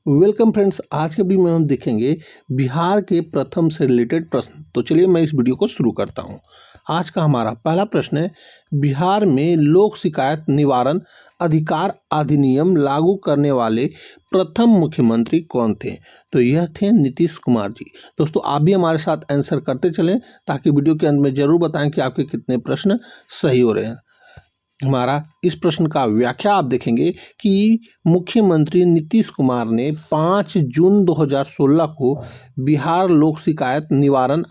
Welcome friends, आज के video में हम देखेंगे बिहार के प्रथम से रिलेटेड प्रश्न। तो चलिए मैं इस वीडियो को शुरू करता हूं। आज का हमारा पहला प्रश्न है, बिहार में लोक शिकायत निवारण अधिकार अधिनियम लागू करने वाले प्रथम मुख्यमंत्री कौन थे? तो यह थे नीतीश कुमार जी। दोस्तों, आप भी हमारे साथ आंसर करते चलें ताकि वीडियो के अंत में जरूर बताएं कि आपके कितने प्रश्न सही हो रहे हैं। हमारा इस प्रश्न का व्याख्या आप देखेंगे कि मुख्यमंत्री नीतीश कुमार ने 5 जून 2016 को बिहार लोक शिकायत निवारण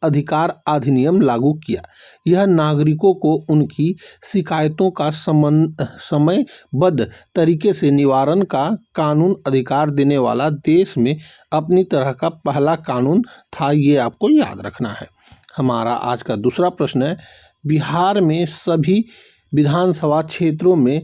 अधिकार अधिनियम लागू किया। यह नागरिकों को उनकी शिकायतों का समयबद्ध तरीके से निवारण का कानून अधिकार देने वाला देश में अपनी तरह का पहला कानून था। ये आपको याद रखना है। हमारा आज का दूसरा प्रश्न है, बिहार में सभी विधानसभा क्षेत्रों में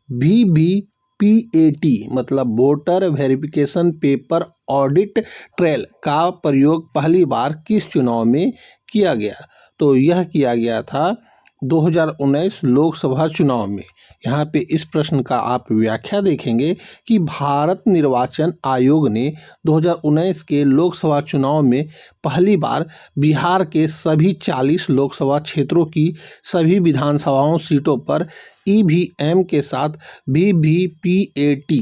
VVPAT मतलब voter verification paper audit trail का प्रयोग पहली बार किस चुनाव में किया गया? तो यह किया गया था 2019 लोकसभा चुनाव में। यहाँ पे इस प्रश्न का आप व्याख्या देखेंगे कि भारत निर्वाचन आयोग ने 2019 के लोकसभा चुनाव में पहली बार बिहार के सभी 40 लोकसभा क्षेत्रों की सभी विधानसभाओं सीटों पर EVM के साथ VVPAT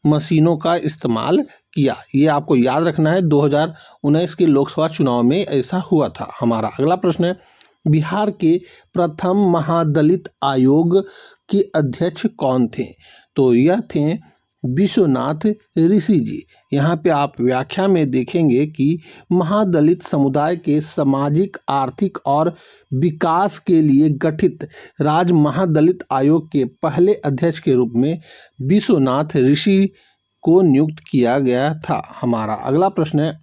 मशीनों का इस्तेमाल किया। ये आपको याद रखना है, 2019 के लोकसभा चुनाव में ऐसा हुआ था। हमारा अगला प्रश्न है, बिहार के प्रथम महादलित आयोग के अध्यक्ष कौन थे? तो यह थे विश्वनाथ ऋषि जी। यहाँ पे आप व्याख्या में देखेंगे कि महादलित समुदाय के सामाजिक, आर्थिक और विकास के लिए गठित राज्य महादलित आयोग के पहले अध्यक्ष के रूप में विश्वनाथ ऋषि को नियुक्त किया गया था। हमारा अगला प्रश्न है,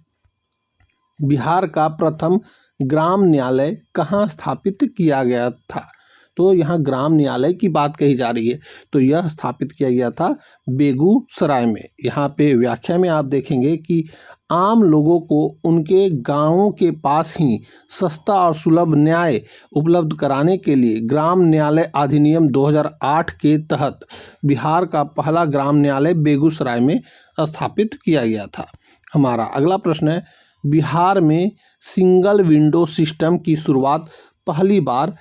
बिहार का प्रथम ग्राम न्यायालय कहाँ स्थापित किया गया था? तो यहाँ ग्राम न्यायालय की बात कही जा रही है, तो यह स्थापित किया गया था बेगूसराय में। यहाँ पे व्याख्या में आप देखेंगे कि आम लोगों को उनके गांवों के पास ही सस्ता और सुलभ न्याय उपलब्ध कराने के लिए ग्राम न्यायालय अधिनियम 2008 के तहत बिहार का पहला ग्राम न्यायालय बेगूसराय में स्थापित किया गया था। हमारा अगला प्रश्न है, बिहार में सिंगल विंडो सिस्टम की शुरुआत पहली बार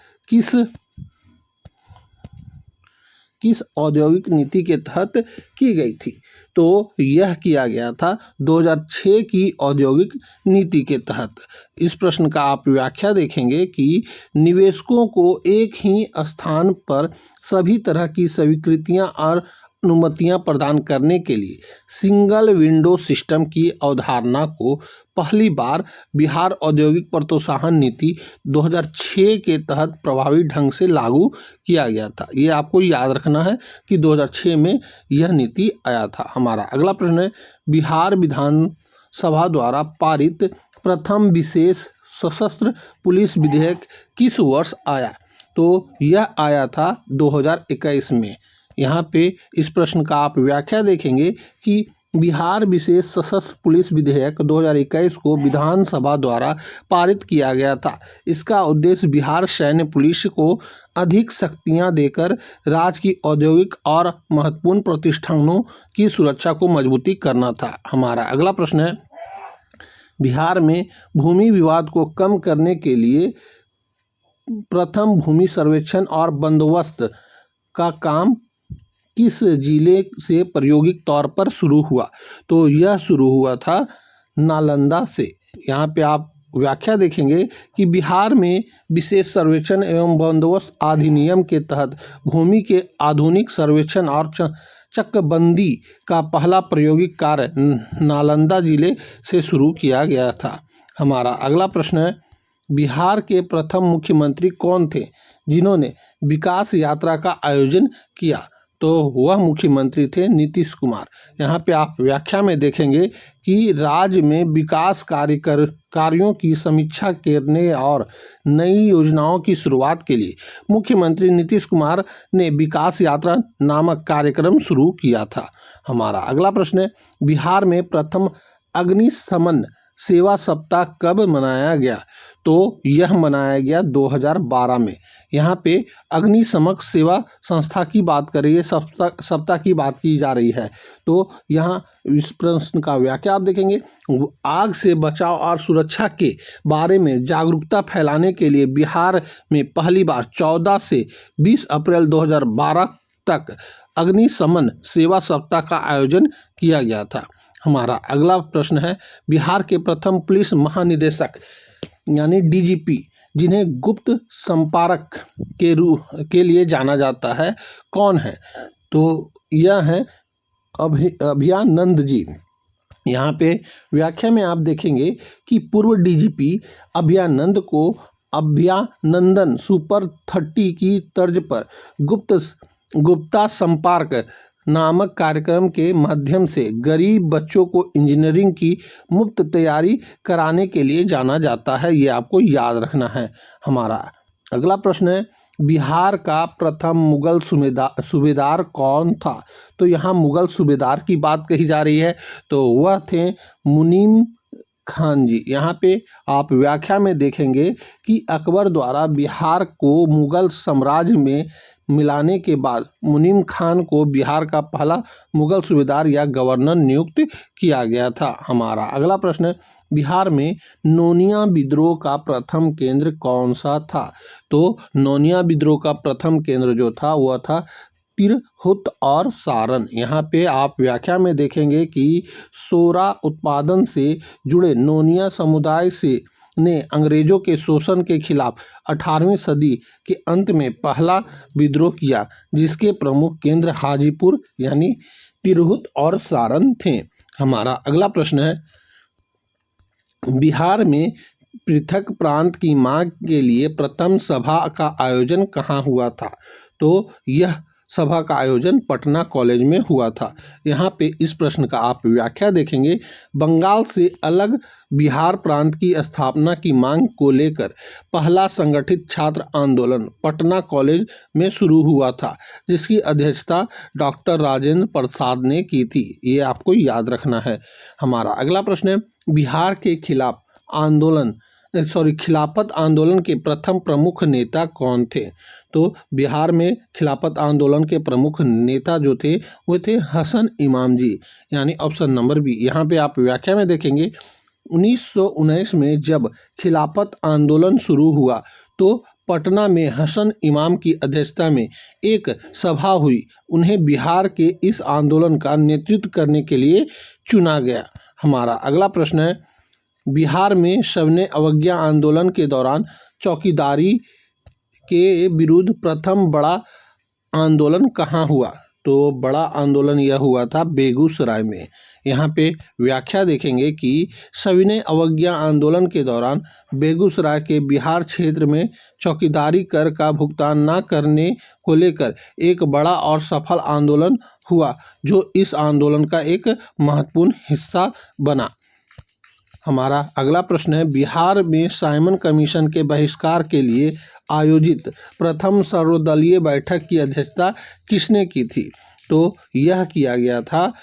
किस औद्योगिक नीति के तहत की गई थी? तो यह किया गया था 2006 की औद्योगिक नीति के तहत। इस प्रश्न का आप व्याख्या देखेंगे कि निवेशकों को एक ही स्थान पर सभी तरह की स्वीकृतियां और अनुमतियां प्रदान करने के लिए सिंगल विंडो सिस्टम की अवधारणा को पहली बार बिहार औद्योगिक प्रोत्साहन नीति 2006 के तहत प्रभावी ढंग से लागू किया गया था। ये आपको याद रखना है कि 2006 में यह नीति आया था। हमारा अगला प्रश्न है, बिहार विधानसभा द्वारा पारित प्रथम विशेष सशस्त्र पुलिस विधेयक किस वर्ष आया? तो यह आया था 2021 में। यहाँ पे इस प्रश्न का आप व्याख्या देखेंगे कि बिहार विशेष सशस्त्र पुलिस विधेयक 2021 को विधानसभा द्वारा पारित किया गया था। इसका उद्देश्य बिहार सैन्य पुलिस को अधिक शक्तियां देकर राज्य की औद्योगिक और महत्वपूर्ण प्रतिष्ठानों की सुरक्षा को मजबूती करना था। हमारा अगला प्रश्न है, बिहार में भूमि विवाद को कम करने के लिए प्रथम भूमि सर्वेक्षण और बंदोबस्त का काम किस जिले से प्रायोगिक तौर पर शुरू हुआ? तो यह शुरू हुआ था नालंदा से। यहाँ पे आप व्याख्या देखेंगे कि बिहार में विशेष सर्वेक्षण एवं बंदोबस्त अधिनियम के तहत भूमि के आधुनिक सर्वेक्षण और चकबंदी का पहला प्रायोगिक कार्य नालंदा जिले से शुरू किया गया था। हमारा अगला प्रश्न है, बिहार के प्रथम मुख्यमंत्री कौन थे जिन्होंने विकास यात्रा का आयोजन किया? तो वह मुख्यमंत्री थे नीतीश कुमार। यहाँ पे आप व्याख्या में देखेंगे कि राज्य में विकास कार्यों की समीक्षा करने और नई योजनाओं की शुरुआत के लिए मुख्यमंत्री नीतीश कुमार ने विकास यात्रा नामक कार्यक्रम शुरू किया था। हमारा अगला प्रश्न है, बिहार में प्रथम अग्निशमन सेवा सप्ताह कब मनाया गया? तो यह मनाया गया 2012 में। यहाँ पे अग्निशमन सेवा संस्था की बात कर रही है, सप्ताह की बात की जा रही है। तो यहाँ इस प्रश्न का व्याख्या आप देखेंगे, आग से बचाव और सुरक्षा के बारे में जागरूकता फैलाने के लिए बिहार में पहली बार 14 से 20 अप्रैल 2012 तक अग्निशमन सेवा सप्ताह का आयोजन किया गया था। हमारा अगला प्रश्न है, बिहार के प्रथम पुलिस महानिदेशक यानी डीजीपी जिन्हें गुप्त संपारक के लिए जाना जाता है, कौन है? तो यह है अभयानंद जी। यहाँ पे व्याख्या में आप देखेंगे कि पूर्व डीजीपी अभयानंद को अभयानंदन सुपर 30 की तर्ज पर गुप्ता संपर्क नामक कार्यक्रम के माध्यम से गरीब बच्चों को इंजीनियरिंग की मुफ्त तैयारी कराने के लिए जाना जाता है। ये आपको याद रखना है। हमारा अगला प्रश्न है, बिहार का प्रथम मुगल सूबेदार कौन था? तो यहाँ मुगल सूबेदार की बात कही जा रही है, तो वह थे मुनीम खान जी। यहाँ पे आप व्याख्या में देखेंगे कि अकबर द्वारा बिहार को मुगल साम्राज्य में मिलाने के बाद मुनीम खान को बिहार का पहला मुगल सूबेदार या गवर्नर नियुक्त किया गया था। हमारा अगला प्रश्न है, बिहार में नोनिया विद्रोह का प्रथम केंद्र कौन सा था? तो नोनिया विद्रोह का प्रथम केंद्र जो था वह था तिरहुत और सारण। यहाँ पे आप व्याख्या में देखेंगे कि सोरा उत्पादन से जुड़े नोनिया समुदाय से ने अंग्रेजों के शोषण के खिलाफ 18वीं सदी के अंत में पहला विद्रोह किया, जिसके प्रमुख केंद्र हाजीपुर यानी तिरहुत और सारण थे। हमारा अगला प्रश्न है, बिहार में पृथक प्रांत की मांग के लिए प्रथम सभा का आयोजन कहाँ हुआ था? तो यह सभा का आयोजन पटना कॉलेज में हुआ था। यहाँ पे इस प्रश्न का आप व्याख्या देखेंगे, बंगाल से अलग बिहार प्रांत की स्थापना की मांग को लेकर पहला संगठित छात्र आंदोलन पटना कॉलेज में शुरू हुआ था, जिसकी अध्यक्षता डॉक्टर राजेंद्र प्रसाद ने की थी। ये आपको याद रखना है। हमारा अगला प्रश्न है, बिहार के खिलाफत आंदोलन के प्रथम प्रमुख नेता कौन थे? तो बिहार में खिलाफत आंदोलन के प्रमुख नेता जो थे वो थे हसन इमाम जी, यानी ऑप्शन नंबर बी। यहाँ पे आप व्याख्या में देखेंगे, 1919 में जब खिलाफत आंदोलन शुरू हुआ तो पटना में हसन इमाम की अध्यक्षता में एक सभा हुई। उन्हें बिहार के इस आंदोलन का नेतृत्व करने के लिए चुना गया। हमारा अगला प्रश्न है, बिहार में सविनय अवज्ञा आंदोलन के दौरान चौकीदारी के विरुद्ध प्रथम बड़ा आंदोलन कहाँ हुआ? तो बड़ा आंदोलन यह हुआ था बेगूसराय में। यहाँ पे व्याख्या देखेंगे कि सविनय अवज्ञा आंदोलन के दौरान बेगूसराय के बिहार क्षेत्र में चौकीदारी कर का भुगतान न करने को लेकर एक बड़ा और सफल आंदोलन हुआ, जो इस आंदोलन का एक महत्वपूर्ण हिस्सा बना। हमारा अगला प्रश्न है, बिहार में साइमन कमीशन के बहिष्कार के लिए आयोजित प्रथम सर्वदलीय बैठक की अध्यक्षता किसने की थी? तो यह किया गया था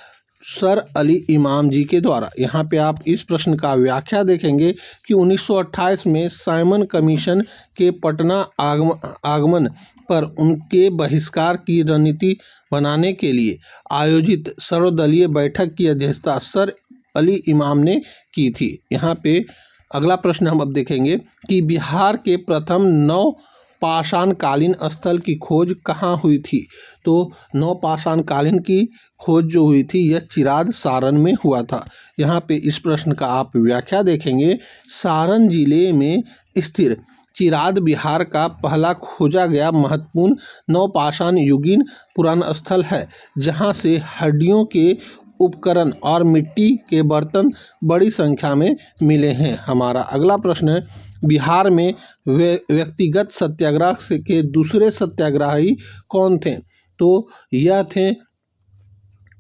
सर अली इमाम जी के द्वारा। यहाँ पे आप इस प्रश्न का व्याख्या देखेंगे कि 1928 में साइमन कमीशन के पटना आगमन पर उनके बहिष्कार की रणनीति बनाने के लिए आयोजित सर्वदलीय बैठक की अध्यक्षता सर अली इमाम ने की थी। यहाँ पे अगला प्रश्न हम अब देखेंगे कि बिहार के प्रथम नवपाषाणकालीन स्थल की खोज कहाँ हुई थी? तो नवपाषाणकालीन की खोज जो हुई थी यह चिराद सारण में हुआ था। यहाँ पे इस प्रश्न का आप व्याख्या देखेंगे, सारण जिले में स्थित चिराद बिहार का पहला खोजा गया महत्वपूर्ण नवपाषाण युगीन पुराना स्थल है, जहाँ से हड्डियों के उपकरण और मिट्टी के बर्तन बड़ी संख्या में मिले हैं। हमारा अगला प्रश्न है, बिहार में व्यक्तिगत सत्याग्रह के दूसरे सत्याग्रही कौन थे? तो यह थे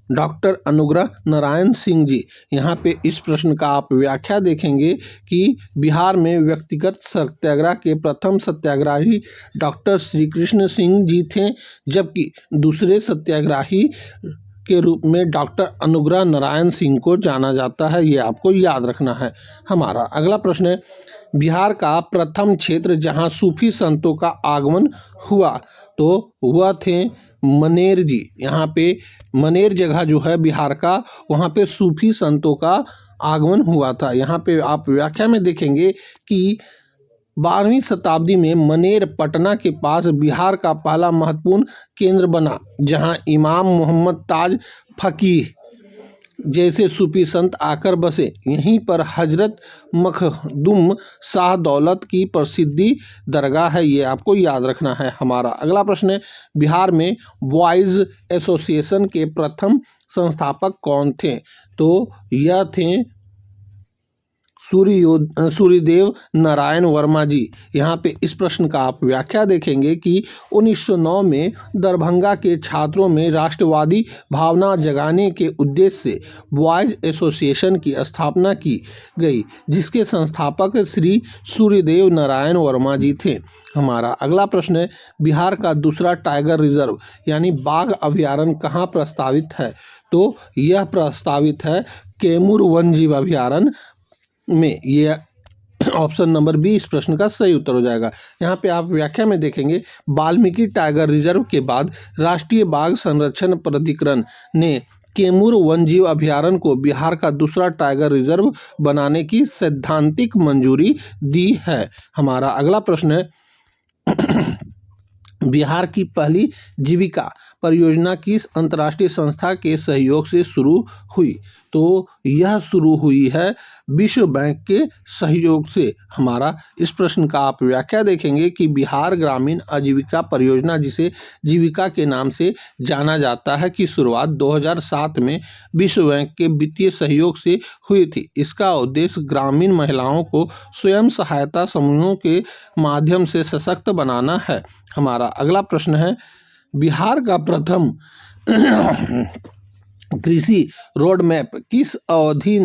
डॉक्टर अनुग्रह नारायण सिंह जी। यहाँ पे इस प्रश्न का आप व्याख्या देखेंगे कि बिहार में व्यक्तिगत सत्याग्रह के प्रथम सत्याग्रही डॉक्टर श्री कृष्ण सिंह जी थे, जबकि दूसरे सत्याग्रही के रूप में डॉक्टर अनुग्रह नारायण सिंह को जाना जाता है, ये आपको याद रखना है। हमारा अगला प्रश्न है, बिहार का प्रथम क्षेत्र जहां सूफी संतों का आगमन हुआ, तो वह थे मनेर जी। यहाँ पे मनेर जगह जो है बिहार का, वहाँ पे सूफी संतों का आगमन हुआ था। यहाँ पे आप व्याख्या में देखेंगे कि 12वीं शताब्दी में मनेर पटना के पास बिहार का पहला महत्वपूर्ण केंद्र बना, जहां इमाम मोहम्मद ताज फकीह जैसे सूफी संत आकर बसे। यहीं पर हजरत मखदूम शाह दौलत की प्रसिद्धि दरगाह है, ये आपको याद रखना है। हमारा अगला प्रश्न है, बिहार में बॉयज एसोसिएशन के प्रथम संस्थापक कौन थे, तो यह थे सूर्यदेव नारायण वर्मा जी। यहाँ पे इस प्रश्न का आप व्याख्या देखेंगे कि 1909 में दरभंगा के छात्रों में राष्ट्रवादी भावना जगाने के उद्देश्य से बॉयज एसोसिएशन की स्थापना की गई, जिसके संस्थापक श्री सूर्यदेव नारायण वर्मा जी थे। हमारा अगला प्रश्न है, बिहार का दूसरा टाइगर रिजर्व यानी बाघ अभयारण्य कहाँ प्रस्तावित है, तो यह प्रस्तावित है कैमूर वन्यजीव अभयारण्य में। ये ऑप्शन नंबर बी इस प्रश्न का सही उत्तर हो जाएगा। यहाँ पे आप व्याख्या में देखेंगे, वाल्मीकि टाइगर रिजर्व के बाद राष्ट्रीय बाघ संरक्षण प्राधिकरण ने कैमूर वन्यजीव अभयारण्य को बिहार का दूसरा टाइगर रिजर्व बनाने की सैद्धांतिक मंजूरी दी है। हमारा अगला प्रश्न है, बिहार की पहली जीविका परियोजना किस अंतर्राष्ट्रीय संस्था के सहयोग से शुरू हुई, तो यह शुरू हुई है विश्व बैंक के सहयोग से। हमारा इस प्रश्न का आप व्याख्या देखेंगे कि बिहार ग्रामीण आजीविका परियोजना, जिसे जीविका के नाम से जाना जाता है, की शुरुआत 2007 में विश्व बैंक के वित्तीय सहयोग से हुई थी। इसका उद्देश्य ग्रामीण महिलाओं को स्वयं सहायता समूहों के माध्यम से सशक्त बनाना है। हमारा अगला प्रश्न है, बिहार का प्रथम कृषि रोड मैप किस अवधि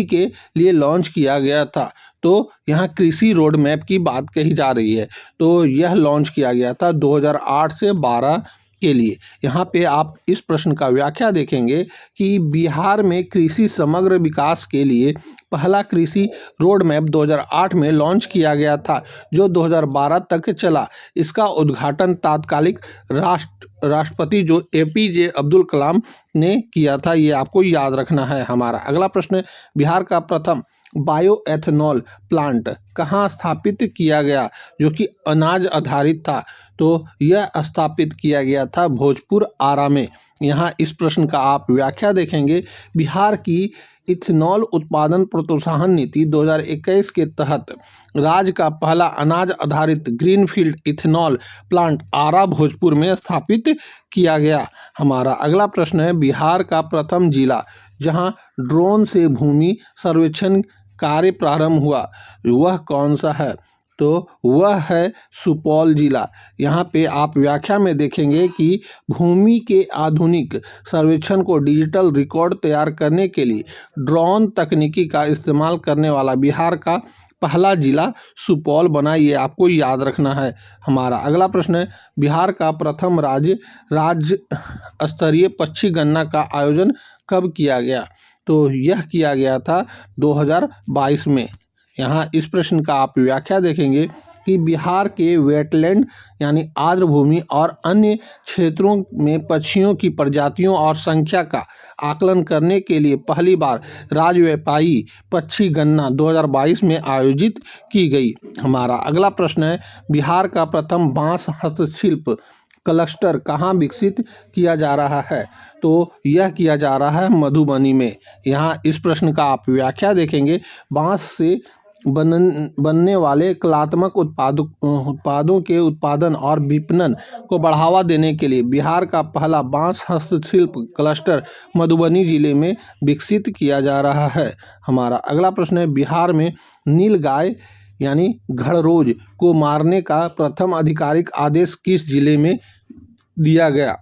के लिए लॉन्च किया गया था, तो यहाँ कृषि रोड मैप की बात कही जा रही है, तो यह लॉन्च किया गया था 2008 से 12 के लिए। यहाँ पे आप इस प्रश्न का व्याख्या देखेंगे कि बिहार में कृषि समग्र विकास के लिए पहला कृषि रोड मैप 2008 में लॉन्च किया गया था, जो 2012 तक चला। इसका उद्घाटन तात्कालिक राष्ट्रपति जो APJ अब्दुल कलाम ने किया था, ये आपको याद रखना है। हमारा अगला प्रश्न, बिहार का प्रथम बायोएथेनॉल प्लांट कहाँ स्थापित किया गया जो कि अनाज आधारित था, तो यह स्थापित किया गया था भोजपुर आरा में। यहाँ इस प्रश्न का आप व्याख्या देखेंगे, बिहार की इथेनॉल उत्पादन प्रोत्साहन नीति 2021 के तहत राज्य का पहला अनाज आधारित ग्रीनफील्ड इथेनॉल प्लांट आरा भोजपुर में स्थापित किया गया। हमारा अगला प्रश्न है, बिहार का प्रथम जिला जहां ड्रोन से भूमि सर्वेक्षण कार्य प्रारंभ हुआ, वह कौन सा है, तो वह है सुपौल जिला। यहाँ पे आप व्याख्या में देखेंगे कि भूमि के आधुनिक सर्वेक्षण को डिजिटल रिकॉर्ड तैयार करने के लिए ड्रोन तकनीकी का इस्तेमाल करने वाला बिहार का पहला जिला सुपौल बना, ये आपको याद रखना है। हमारा अगला प्रश्न है, बिहार का प्रथम राज्य स्तरीय पक्षी गणना का आयोजन कब किया गया, तो यह किया गया था 2022 में। यहाँ इस प्रश्न का आप व्याख्या देखेंगे कि बिहार के वेटलैंड यानी आर्द्र भूमि और अन्य क्षेत्रों में पक्षियों की प्रजातियों और संख्या का आकलन करने के लिए पहली बार राज्यव्यापी पक्षी गणना 2022 में आयोजित की गई। हमारा अगला प्रश्न है, बिहार का प्रथम बांस हस्तशिल्प क्लस्टर कहाँ विकसित किया जा रहा है, तो यह किया जा रहा है मधुबनी में। यहाँ इस प्रश्न का आप व्याख्या देखेंगे, बांस से बनने वाले कलात्मक उत्पादों के उत्पादन और विपणन को बढ़ावा देने के लिए बिहार का पहला बांस हस्तशिल्प क्लस्टर मधुबनी जिले में विकसित किया जा रहा है। हमारा अगला प्रश्न है, बिहार में नीलगाय यानी घड़रोज को मारने का प्रथम आधिकारिक आदेश किस जिले में दिया गया,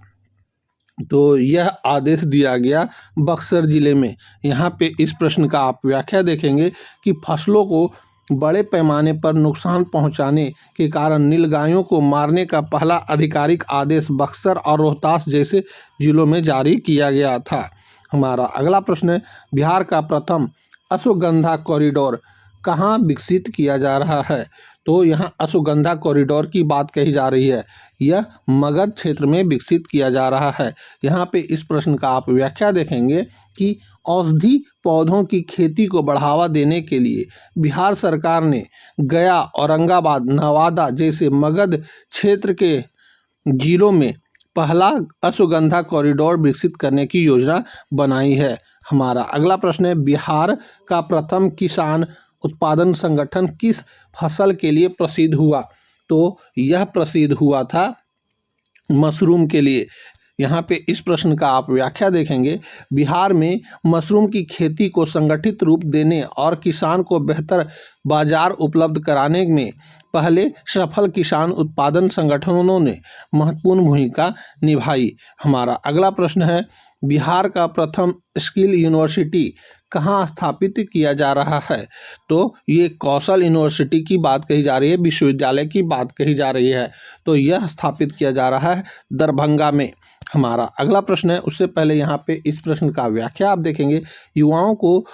तो यह आदेश दिया गया बक्सर जिले में। यहाँ पे इस प्रश्न का आप व्याख्या देखेंगे कि फसलों को बड़े पैमाने पर नुकसान पहुंचाने के कारण नीलगायों को मारने का पहला आधिकारिक आदेश बक्सर और रोहतास जैसे जिलों में जारी किया गया था। हमारा अगला प्रश्न है, बिहार का प्रथम अश्वगंधा कॉरिडोर कहाँ विकसित किया जा रहा है? तो यहाँ अश्वगंधा कॉरिडोर की बात कही जा रही है। यह मगध क्षेत्र में विकसित किया जा रहा है। यहाँ पे इस प्रश्न का आप व्याख्या देखेंगे कि औषधि पौधों की खेती को बढ़ावा देने के लिए बिहार सरकार ने गया, औरंगाबाद, नवादा जैसे मगध क्षेत्र के जिलों में पहला अश्वगंधा कॉरिडोर विकसित करने की योजना बनाई है। हमारा अगला प्रश्न है, बिहार का प्रथम किसान उत्पादन संगठन किस फसल के लिए प्रसिद्ध हुआ? तो यह प्रसिद्ध हुआ था मशरूम के लिए। यहाँ पे इस प्रश्न का आप व्याख्या देखेंगे, बिहार में मशरूम की खेती को संगठित रूप देने और किसान को बेहतर बाजार उपलब्ध कराने में पहले सफल किसान उत्पादन संगठनों ने महत्वपूर्ण भूमिका निभाई। हमारा अगला प्रश्न है, बिहार का प्रथम स्किल यूनिवर्सिटी कहाँ स्थापित किया जा रहा है? तो ये कौशल यूनिवर्सिटी की बात कही जा रही है, विश्वविद्यालय की बात कही जा रही है। तो यह स्थापित किया जा रहा है दरभंगा में। हमारा अगला प्रश्न है, उससे पहले यहाँ पे इस प्रश्न का व्याख्या आप देखेंगे, युवाओं को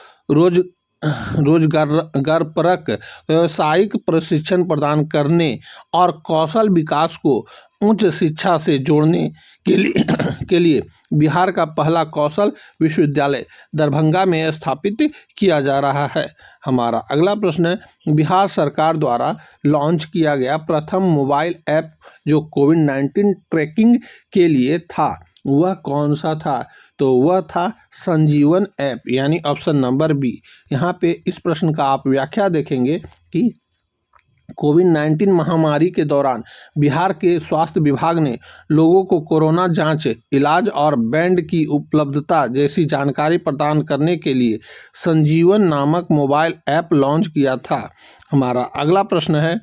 रोजगारपरक व्यावसायिक प्रशिक्षण प्रदान करने और कौशल विकास को उच्च शिक्षा से जोड़ने के लिए बिहार का पहला कौशल विश्वविद्यालय दरभंगा में स्थापित किया जा रहा है। हमारा अगला प्रश्न है, बिहार सरकार द्वारा लॉन्च किया गया प्रथम मोबाइल ऐप जो कोविड-19 ट्रैकिंग के लिए था, वह कौन सा था? तो वह था संजीवन ऐप, यानी ऑप्शन नंबर बी। यहाँ पे इस प्रश्न का आप व्याख्या देखेंगे कि कोविड-19 महामारी के दौरान बिहार के स्वास्थ्य विभाग ने लोगों को कोरोना जांच, इलाज और बेड की उपलब्धता जैसी जानकारी प्रदान करने के लिए संजीवन नामक मोबाइल ऐप लॉन्च किया था। हमारा अगला प्रश्न है,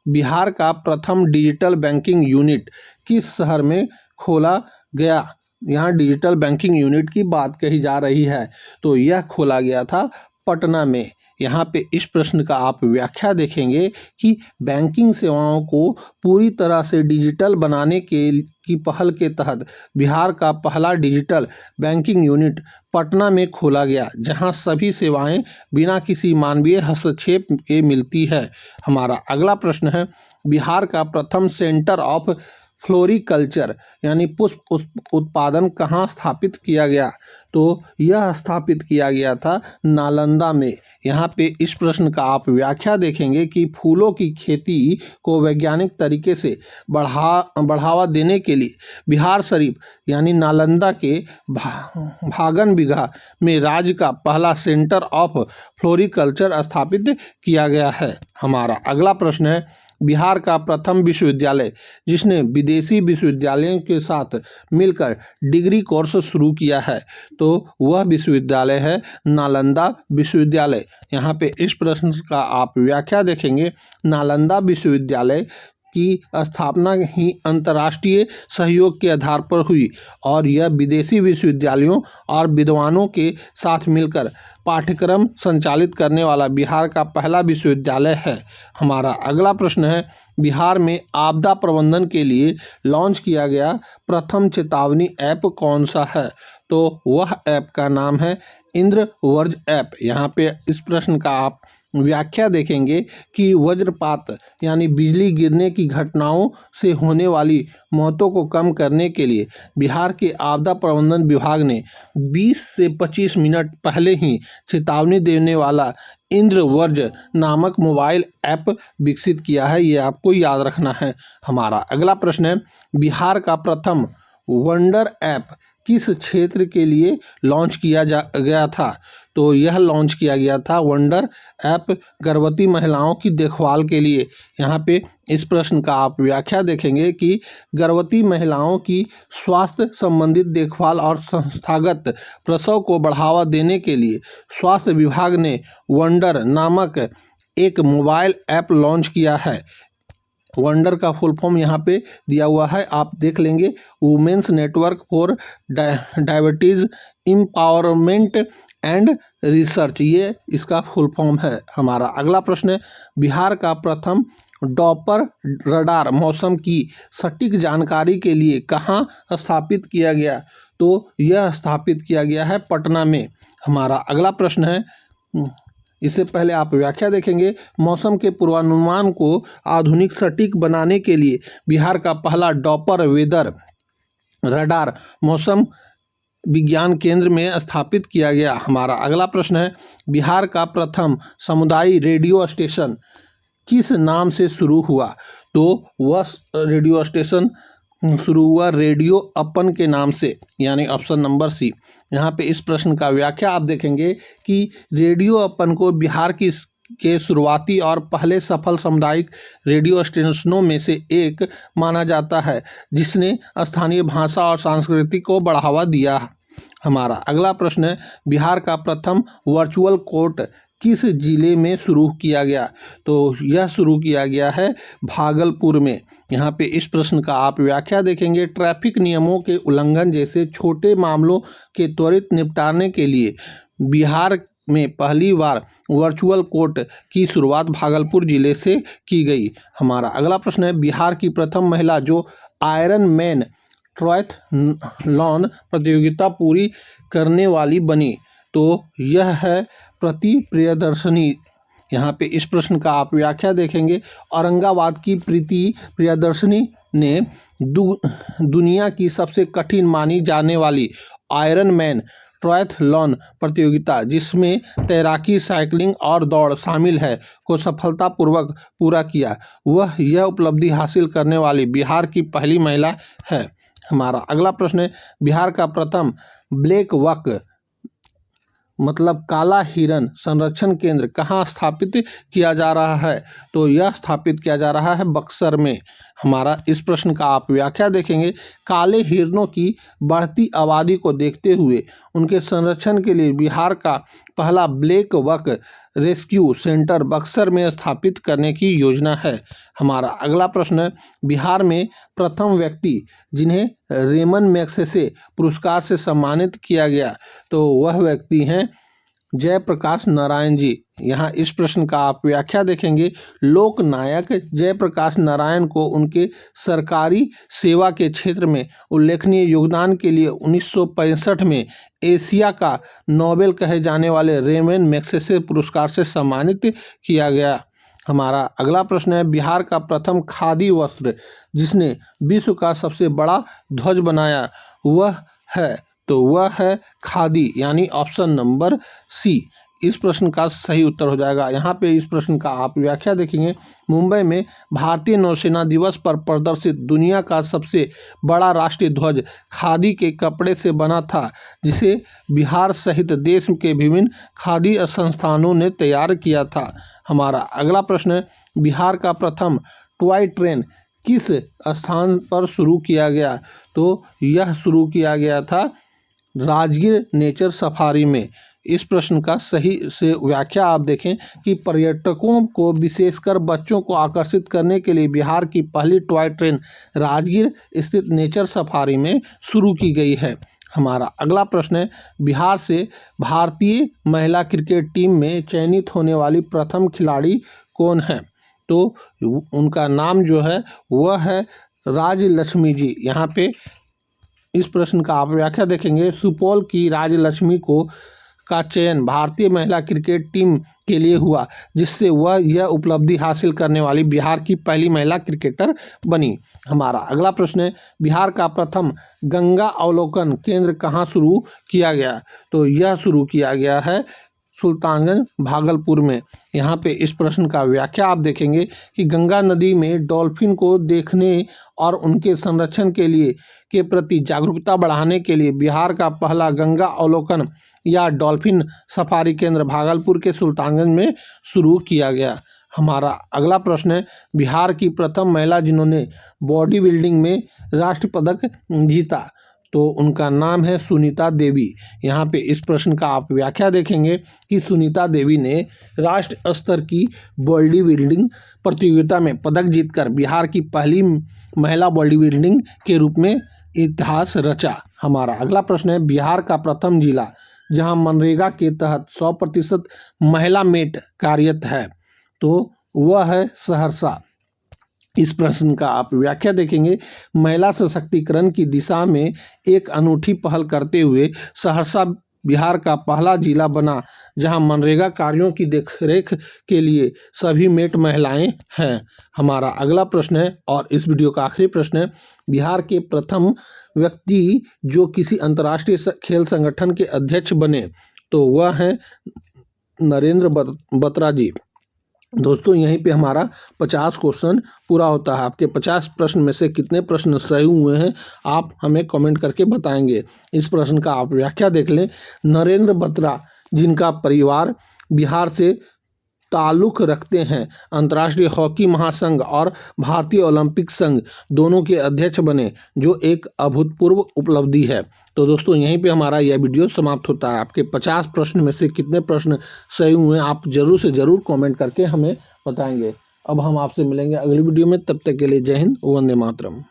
बिहार का प्रथम डिजिटल बैंकिंग यूनिट किस शहर में खोला गया? यहाँ डिजिटल बैंकिंग यूनिट की बात कही जा रही है, तो यह खोला गया था पटना में। यहाँ पे इस प्रश्न का आप व्याख्या देखेंगे कि बैंकिंग सेवाओं को पूरी तरह से डिजिटल बनाने की पहल के तहत बिहार का पहला डिजिटल बैंकिंग यूनिट पटना में खोला गया, जहां सभी सेवाएं बिना किसी मानवीय हस्तक्षेप के मिलती है। हमारा अगला प्रश्न है, बिहार का प्रथम सेंटर ऑफ फ्लोरिकल्चर यानी पुष्प उत्पादन कहाँ स्थापित किया गया? तो यह स्थापित किया गया था नालंदा में। यहाँ पे इस प्रश्न का आप व्याख्या देखेंगे कि फूलों की खेती को वैज्ञानिक तरीके से बढ़ावा देने के लिए बिहार शरीफ यानी नालंदा के भागन बिगहा में राज्य का पहला सेंटर ऑफ फ्लोरिकल्चर स्थापित किया गया है। हमारा अगला प्रश्न है, बिहार का प्रथम विश्वविद्यालय जिसने विदेशी विश्वविद्यालयों के साथ मिलकर डिग्री कोर्स शुरू किया है, तो वह विश्वविद्यालय है नालंदा विश्वविद्यालय। यहाँ पे इस प्रश्न का आप व्याख्या देखेंगे, नालंदा विश्वविद्यालय की स्थापना ही अंतर्राष्ट्रीय सहयोग के आधार पर हुई और यह विदेशी विश्वविद्यालयों और विद्वानों के साथ मिलकर पाठ्यक्रम संचालित करने वाला बिहार का पहला विश्वविद्यालय है। हमारा अगला प्रश्न है, बिहार में आपदा प्रबंधन के लिए लॉन्च किया गया प्रथम चेतावनी ऐप कौन सा है? तो वह ऐप का नाम है इंद्रवज्र ऐप। यहाँ पे इस प्रश्न का आप व्याख्या देखेंगे कि वज्रपात यानी बिजली गिरने की घटनाओं से होने वाली मौतों को कम करने के लिए बिहार के आपदा प्रबंधन विभाग ने 20 से 25 मिनट पहले ही चेतावनी देने वाला इंद्रवज्र नामक मोबाइल ऐप विकसित किया है, ये आपको याद रखना है। हमारा अगला प्रश्न है, बिहार का प्रथम वंडर ऐप किस क्षेत्र के लिए लॉन्च किया गया था? तो यह लॉन्च किया गया था वंडर ऐप गर्भवती महिलाओं की देखभाल के लिए। यहाँ पे इस प्रश्न का आप व्याख्या देखेंगे कि गर्भवती महिलाओं की स्वास्थ्य संबंधित देखभाल और संस्थागत प्रसव को बढ़ावा देने के लिए स्वास्थ्य विभाग ने वंडर नामक एक मोबाइल ऐप लॉन्च किया है। वंडर का फुल फॉर्म यहाँ पे दिया हुआ है, आप देख लेंगे, women's network for diabetes empowerment and research, ये इसका फुल फॉर्म है। हमारा अगला प्रश्न है, बिहार का प्रथम डॉपर रडार मौसम की सटीक जानकारी के लिए कहाँ स्थापित किया गया? तो यह स्थापित किया गया है पटना में। हमारा अगला प्रश्न है, इससे पहले आप व्याख्या देखेंगे, मौसम के पूर्वानुमान को आधुनिक सटीक बनाने के लिए बिहार का पहला डॉपर वेदर रडार मौसम विज्ञान केंद्र में स्थापित किया गया। हमारा अगला प्रश्न है, बिहार का प्रथम समुदाय रेडियो स्टेशन किस नाम से शुरू हुआ? तो वह रेडियो स्टेशन शुरू हुआ रेडियो अपन के नाम से, यानी ऑप्शन नंबर सी। यहाँ पे इस प्रश्न का व्याख्या आप देखेंगे कि रेडियो अपन को बिहार के शुरुआती और पहले सफल सामुदायिक रेडियो स्टेशनों में से एक माना जाता है, जिसने स्थानीय भाषा और संस्कृति को बढ़ावा दिया। हमारा अगला प्रश्न है, बिहार का प्रथम वर्चुअल कोर्ट किस जिले में शुरू किया गया? तो यह शुरू किया गया है भागलपुर में। यहाँ पे इस प्रश्न का आप व्याख्या देखेंगे, ट्रैफिक नियमों के उल्लंघन जैसे छोटे मामलों के त्वरित निपटाने के लिए बिहार में पहली बार वर्चुअल कोर्ट की शुरुआत भागलपुर जिले से की गई। हमारा अगला प्रश्न है, बिहार की प्रथम महिला जो आयरन मैन ट्रायथलॉन प्रतियोगिता पूरी करने वाली बनी? तो यह है प्रति प्रियदर्शनी। यहाँ पे इस प्रश्न का आप व्याख्या देखेंगे, औरंगाबाद की प्रीति प्रियदर्शनी ने दुनिया की सबसे कठिन मानी जाने वाली आयरन मैन ट्रायथलॉन प्रतियोगिता, जिसमें तैराकी, साइकिलिंग और दौड़ शामिल है, को सफलतापूर्वक पूरा किया। वह यह उपलब्धि हासिल करने वाली बिहार की पहली महिला है। हमारा अगला प्रश्न है, बिहार का प्रथम ब्लैक बक मतलब काला हिरन संरक्षण केंद्र कहाँ स्थापित किया जा रहा है? तो यह स्थापित किया जा रहा है बक्सर में। हमारा इस प्रश्न का आप व्याख्या देखेंगे, काले हिरनों की बढ़ती आबादी को देखते हुए उनके संरक्षण के लिए बिहार का पहला black buck rescue centre Buxar में स्थापित करने की योजना है। हमारा अगला प्रश्न है, बिहार में प्रथम व्यक्ति जिन्हें रेमन मैग्सेसे पुरस्कार से सम्मानित किया गया, तो वह व्यक्ति हैं जयप्रकाश नारायण जी। यहाँ इस प्रश्न का आप व्याख्या देखेंगे, लोक नायक जयप्रकाश नारायण को उनके सरकारी सेवा के क्षेत्र में उल्लेखनीय योगदान के लिए 1965 में एशिया का नोबेल कहे जाने वाले रेमन मैग्सेसे पुरस्कार से सम्मानित किया गया। हमारा अगला प्रश्न है, बिहार का प्रथम खादी वस्त्र जिसने विश्व का सबसे बड़ा ध्वज बनाया वह है? तो वह है खादी, यानी ऑप्शन नंबर सी इस प्रश्न का सही उत्तर हो जाएगा। यहाँ पे इस प्रश्न का आप व्याख्या देखेंगे, मुंबई में भारतीय नौसेना दिवस पर प्रदर्शित दुनिया का सबसे बड़ा राष्ट्रीय ध्वज खादी के कपड़े से बना था, जिसे बिहार सहित देश के विभिन्न खादी संस्थानों ने तैयार किया था। हमारा अगला प्रश्न है, बिहार का प्रथम टॉय ट्रेन किस स्थान पर शुरू किया गया? तो यह शुरू किया गया था राजगीर नेचर सफारी में। इस प्रश्न का सही से व्याख्या आप देखें कि पर्यटकों को विशेषकर बच्चों को आकर्षित करने के लिए बिहार की पहली टॉय ट्रेन राजगीर स्थित नेचर सफारी में शुरू की गई है। हमारा अगला प्रश्न है, बिहार से भारतीय महिला क्रिकेट टीम में चयनित होने वाली प्रथम खिलाड़ी कौन है? तो उनका नाम जो है वह है राजलक्ष्मी जी। यहाँ पे इस प्रश्न का आप व्याख्या देखेंगे, सुपौल की राजलक्ष्मी का चयन भारतीय महिला क्रिकेट टीम के लिए हुआ, जिससे वह यह उपलब्धि हासिल करने वाली बिहार की पहली महिला क्रिकेटर बनी। हमारा अगला प्रश्न है, बिहार का प्रथम गंगा अवलोकन केंद्र कहाँ शुरू किया गया? तो यह शुरू किया गया है सुल्तानगंज भागलपुर में। यहाँ पे इस प्रश्न का व्याख्या आप देखेंगे कि गंगा नदी में डॉल्फिन को देखने और उनके संरक्षण के प्रति जागरूकता बढ़ाने के लिए बिहार का पहला गंगा अवलोकन या डॉल्फिन सफारी केंद्र भागलपुर के सुल्तानगंज में शुरू किया गया। हमारा अगला प्रश्न है, बिहार की प्रथम महिला जिन्होंने बॉडी बिल्डिंग में राष्ट्रीय पदक जीता, तो उनका नाम है सुनीता देवी। यहाँ पे इस प्रश्न का आप व्याख्या देखेंगे कि सुनीता देवी ने राष्ट्र स्तर की बॉडी बिल्डिंग प्रतियोगिता में पदक जीतकर बिहार की पहली महिला बॉडी बिल्डिंग के रूप में इतिहास रचा। हमारा अगला प्रश्न है, बिहार का प्रथम जिला जहां मनरेगा के तहत 100% महिला मेट कार्यरत है? तो वह है सहरसा। इस प्रश्न का आप व्याख्या देखेंगे। महिला सशक्तिकरण की दिशा में एक अनूठी पहल करते हुए सहरसा बिहार का पहला जिला बना जहां मनरेगा कार्यों की देखरेख के लिए सभी मेट महिलाएं हैं। हमारा अगला प्रश्न है और इस वीडियो का आखिरी प्रश्न है, बिहार के प्रथम व्यक्ति जो किसी अंतर्राष्ट्रीय खेल संगठन के अध्यक्ष बने? तो वह है नरेंद्र बत्रा जी। दोस्तों यहीं पे हमारा 50 क्वेश्चन पूरा होता है। आपके 50 प्रश्न में से कितने प्रश्न सही हुए हैं आप हमें कमेंट करके बताएंगे। इस प्रश्न का आप व्याख्या देख लें। नरेंद्र बत्रा जिनका परिवार बिहार से ताल्लुक़ रखते हैं, अंतर्राष्ट्रीय हॉकी महासंघ और भारतीय ओलंपिक संघ दोनों के अध्यक्ष बने, जो एक अभूतपूर्व उपलब्धि है। तो दोस्तों यहीं पे हमारा यह वीडियो समाप्त होता है। आपके 50 प्रश्न में से कितने प्रश्न सही हुए आप जरूर से ज़रूर कमेंट करके हमें बताएंगे। अब हम आपसे मिलेंगे अगली वीडियो में, तब तक के लिए जय हिंद, वंदे मातरम।